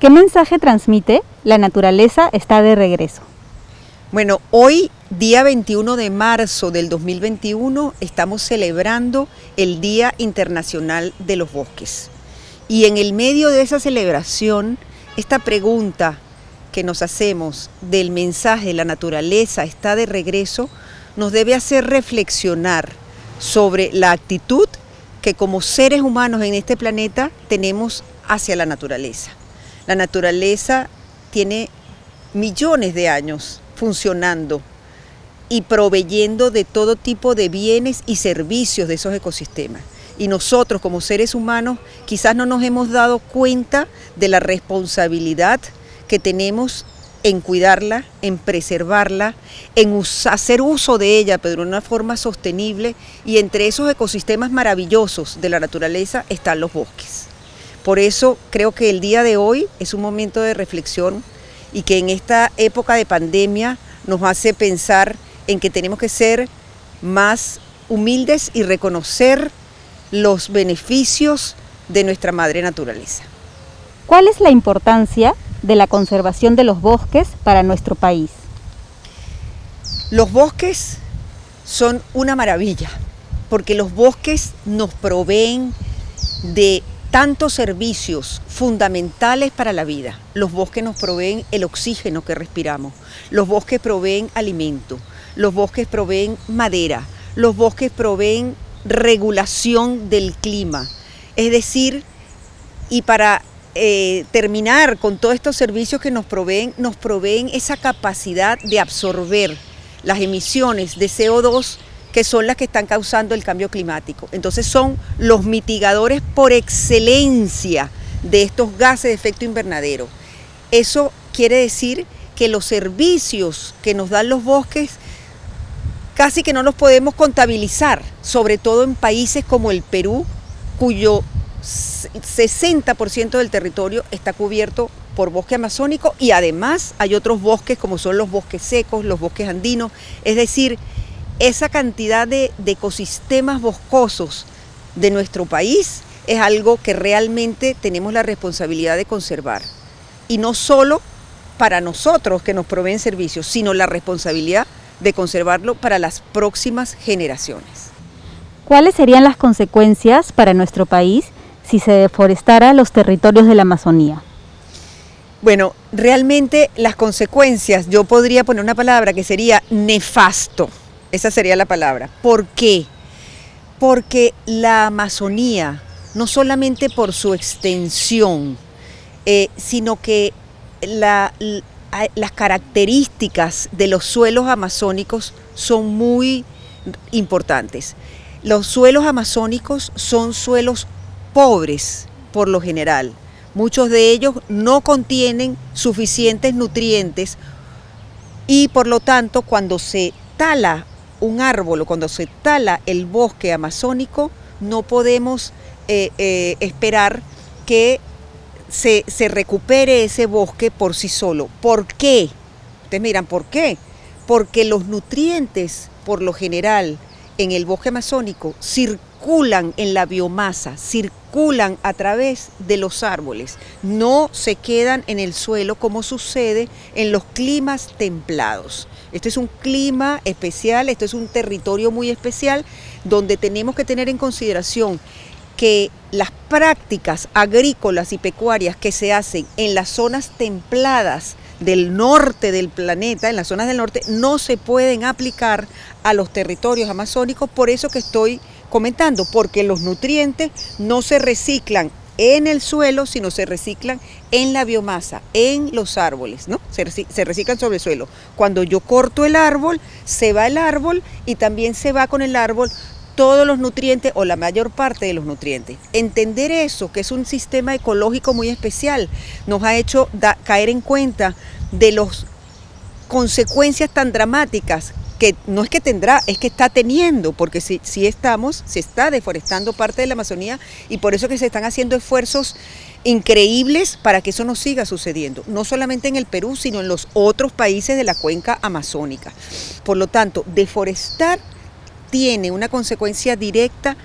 ¿Qué mensaje transmite La naturaleza está de regreso? Bueno, hoy, día 21 de marzo del 2021, estamos celebrando el Día Internacional de los Bosques. Y en el medio de esa celebración, esta pregunta que nos hacemos del mensaje "la naturaleza está de regreso" nos debe hacer reflexionar sobre la actitud que como seres humanos en este planeta tenemos hacia la naturaleza. La naturaleza tiene millones de años funcionando y proveyendo de todo tipo de bienes y servicios de esos ecosistemas. Y nosotros como seres humanos quizás no nos hemos dado cuenta de la responsabilidad que tenemos en cuidarla, en preservarla, en hacer uso de ella, pero de una forma sostenible, y entre esos ecosistemas maravillosos de la naturaleza están los bosques. Por eso creo que el día de hoy es un momento de reflexión y que en esta época de pandemia nos hace pensar en que tenemos que ser más humildes y reconocer los beneficios de nuestra madre naturaleza. ¿Cuál es la importancia de la conservación de los bosques para nuestro país? Los bosques son una maravilla, porque los bosques nos proveen de tantos servicios fundamentales para la vida. Los bosques nos proveen el oxígeno que respiramos, los bosques proveen alimento, los bosques proveen madera, los bosques proveen regulación del clima. Es decir, y para terminar con todos estos servicios que nos proveen esa capacidad de absorber las emisiones de CO2 que son las que están causando el cambio climático. Entonces son los mitigadores por excelencia de estos gases de efecto invernadero. Eso quiere decir que los servicios que nos dan los bosques casi que no los podemos contabilizar, sobre todo en países como el Perú, cuyo 60% del territorio está cubierto por bosque amazónico, y además hay otros bosques como son los bosques secos, los bosques andinos. Es decir, esa cantidad de ecosistemas boscosos de nuestro país es algo que realmente tenemos la responsabilidad de conservar. Y no solo para nosotros que nos proveen servicios, sino la responsabilidad de conservarlo para las próximas generaciones. ¿Cuáles serían las consecuencias para nuestro país si se deforestara los territorios de la Amazonía? Bueno, realmente las consecuencias, yo podría poner una palabra que sería nefasto. Esa sería la palabra. ¿Por qué? Porque la Amazonía, no solamente por su extensión, sino que las características de los suelos amazónicos son muy importantes. Los suelos amazónicos son suelos pobres por lo general. Muchos de ellos no contienen suficientes nutrientes y por lo tanto cuando se tala un árbol o cuando se tala el bosque amazónico no podemos esperar que se recupere ese bosque por sí solo. ¿Por qué? Ustedes me dirán, ¿por qué? Porque los nutrientes por lo general en el bosque amazónico circulan en la biomasa, circulan a través de los árboles, no se quedan en el suelo como sucede en los climas templados. Este es un clima especial, este es un territorio muy especial donde tenemos que tener en consideración que las prácticas agrícolas y pecuarias que se hacen en las zonas templadas del norte del planeta, en las zonas del norte, no se pueden aplicar a los territorios amazónicos, por eso que estoy comentando, porque los nutrientes no se reciclan en el suelo, sino se reciclan en la biomasa, en los árboles, ¿no? Se reciclan sobre el suelo. Cuando yo corto el árbol, se va el árbol y también se va con el árbol todos los nutrientes o la mayor parte de los nutrientes. Entender eso, que es un sistema ecológico muy especial, nos ha hecho caer en cuenta de las consecuencias tan dramáticas que no es que tendrá, es que está teniendo, porque se está deforestando parte de la Amazonía y por eso que se están haciendo esfuerzos increíbles para que eso no siga sucediendo, no solamente en el Perú, sino en los otros países de la cuenca amazónica. Por lo tanto, deforestar tiene una consecuencia directa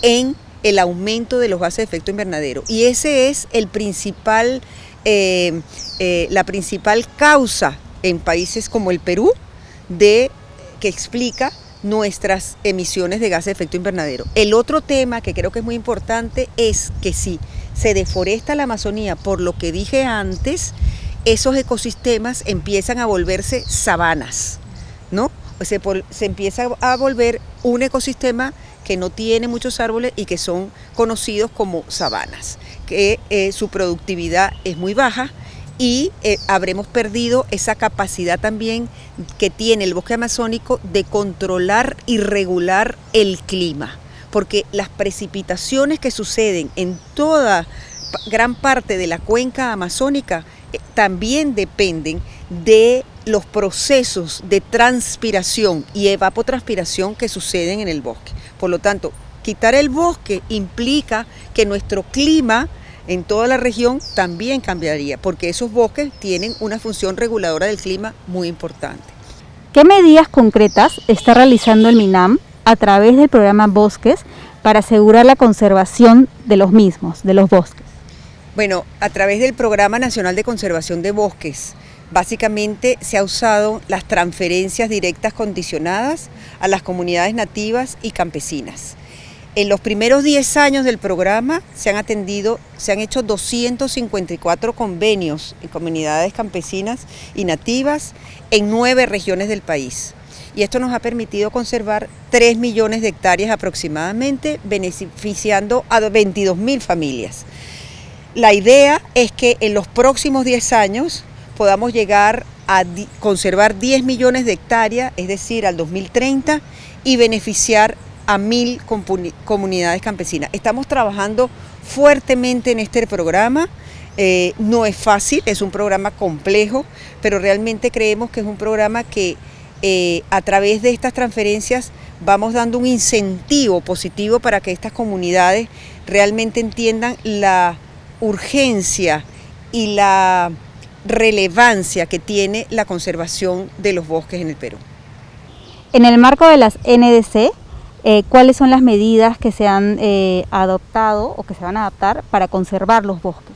en el aumento de los gases de efecto invernadero y ese es el principal la principal causa en países como el Perú que explica nuestras emisiones de gases de efecto invernadero. El otro tema que creo que es muy importante es que si se deforesta la Amazonía, por lo que dije antes, esos ecosistemas empiezan a volverse sabanas, ¿no? Se empieza a volver un ecosistema que no tiene muchos árboles y que son conocidos como sabanas, que su productividad es muy baja y habremos perdido esa capacidad también que tiene el bosque amazónico de controlar y regular el clima, porque las precipitaciones que suceden en toda gran parte de la cuenca amazónica también dependen de los procesos de transpiración y evapotranspiración que suceden en el bosque. Por lo tanto, quitar el bosque implica que nuestro clima en toda la región también cambiaría, porque esos bosques tienen una función reguladora del clima muy importante. ¿Qué medidas concretas está realizando el MINAM a través del programa Bosques para asegurar la conservación de los mismos, de los bosques? Bueno, a través del Programa Nacional de Conservación de Bosques, básicamente se ha usado las transferencias directas condicionadas a las comunidades nativas y campesinas. En los primeros 10 años del programa se han hecho 254 convenios en comunidades campesinas y nativas en 9 regiones del país. Y esto nos ha permitido conservar 3 millones de hectáreas aproximadamente, beneficiando a 22.000 familias. La idea es que en los próximos 10 años podamos llegar a conservar 10 millones de hectáreas, es decir, al 2030, y beneficiar a 1.000 comunidades campesinas. Estamos trabajando fuertemente en este programa. No es fácil, es un programa complejo, pero realmente creemos que es un programa que a través de estas transferencias vamos dando un incentivo positivo para que estas comunidades realmente entiendan la urgencia y la relevancia que tiene la conservación de los bosques en el Perú. En el marco de las NDC, ¿cuáles son las medidas que se han adoptado o que se van a adaptar para conservar los bosques?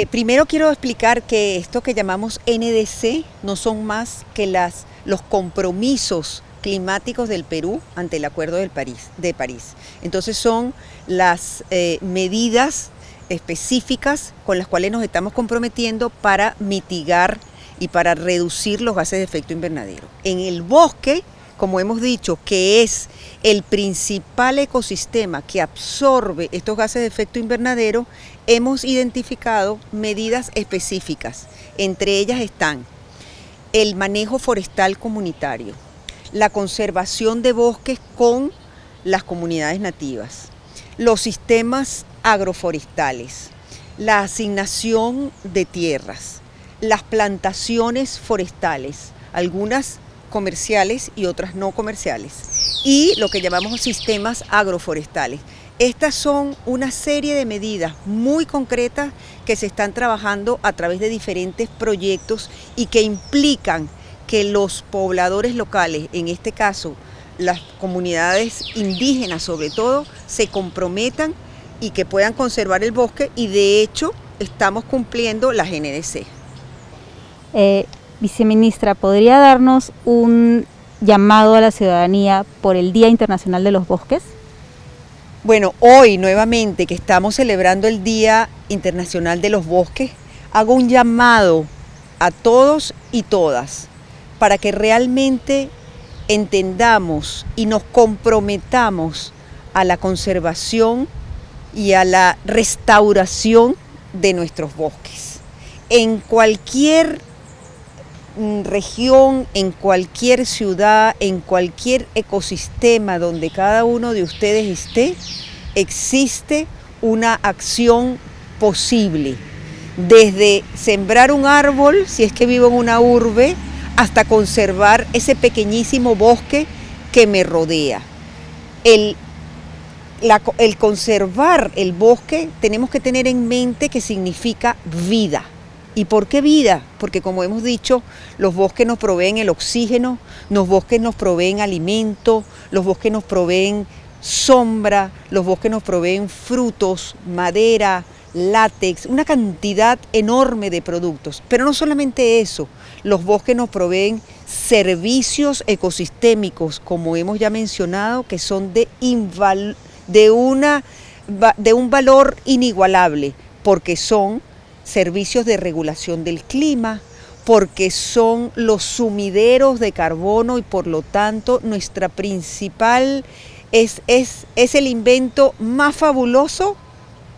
Primero quiero explicar que esto que llamamos NDC no son más que los compromisos climáticos del Perú ante el Acuerdo de París. Entonces son las medidas específicas con las cuales nos estamos comprometiendo para mitigar y para reducir los gases de efecto invernadero. En el bosque, como hemos dicho, que es el principal ecosistema que absorbe estos gases de efecto invernadero, hemos identificado medidas específicas. Entre ellas están el manejo forestal comunitario, la conservación de bosques con las comunidades nativas, los sistemas agroforestales, la asignación de tierras, las plantaciones forestales, algunas comerciales y otras no comerciales, y lo que llamamos sistemas agroforestales. Estas son una serie de medidas muy concretas que se están trabajando a través de diferentes proyectos y que implican que los pobladores locales, en este caso las comunidades indígenas sobre todo, se comprometan y que puedan conservar el bosque, y de hecho estamos cumpliendo las NDC. Viceministra, ¿podría darnos un llamado a la ciudadanía por el Día Internacional de los Bosques? Bueno, hoy nuevamente que estamos celebrando el Día Internacional de los Bosques, hago un llamado a todos y todas para que realmente entendamos y nos comprometamos a la conservación y a la restauración de nuestros bosques. En cualquier región, en cualquier ciudad, en cualquier ecosistema donde cada uno de ustedes esté, existe una acción posible. Desde sembrar un árbol, si es que vivo en una urbe, hasta conservar ese pequeñísimo bosque que me rodea. El conservar el bosque tenemos que tener en mente que significa vida. ¿Y por qué vida? Porque como hemos dicho, los bosques nos proveen el oxígeno, los bosques nos proveen alimento, los bosques nos proveen sombra, los bosques nos proveen frutos, madera, látex, una cantidad enorme de productos. Pero no solamente eso, los bosques nos proveen servicios ecosistémicos, como hemos ya mencionado, que son de un valor inigualable, porque son servicios de regulación del clima, porque son los sumideros de carbono y por lo tanto nuestra principal es el invento más fabuloso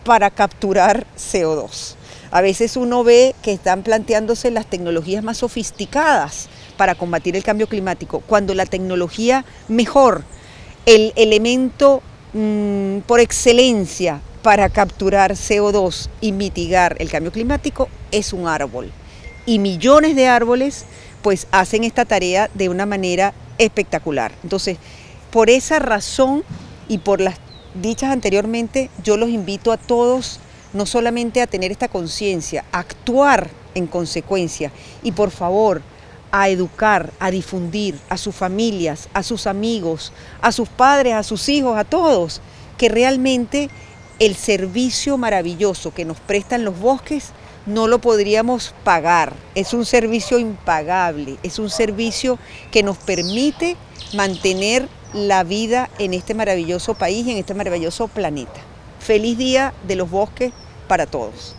para capturar CO2. A veces uno ve que están planteándose las tecnologías más sofisticadas para combatir el cambio climático, cuando la tecnología mejor, el elemento por excelencia para capturar CO2 y mitigar el cambio climático es un árbol. Y millones de árboles pues hacen esta tarea de una manera espectacular. Entonces, por esa razón y por las dichas anteriormente, yo los invito a todos no solamente a tener esta conciencia, a actuar en consecuencia y por favor a educar, a difundir a sus familias, a sus amigos, a sus padres, a sus hijos, a todos, que realmente el servicio maravilloso que nos prestan los bosques no lo podríamos pagar. Es un servicio impagable, es un servicio que nos permite mantener la vida en este maravilloso país y en este maravilloso planeta. Feliz Día de los Bosques para todos.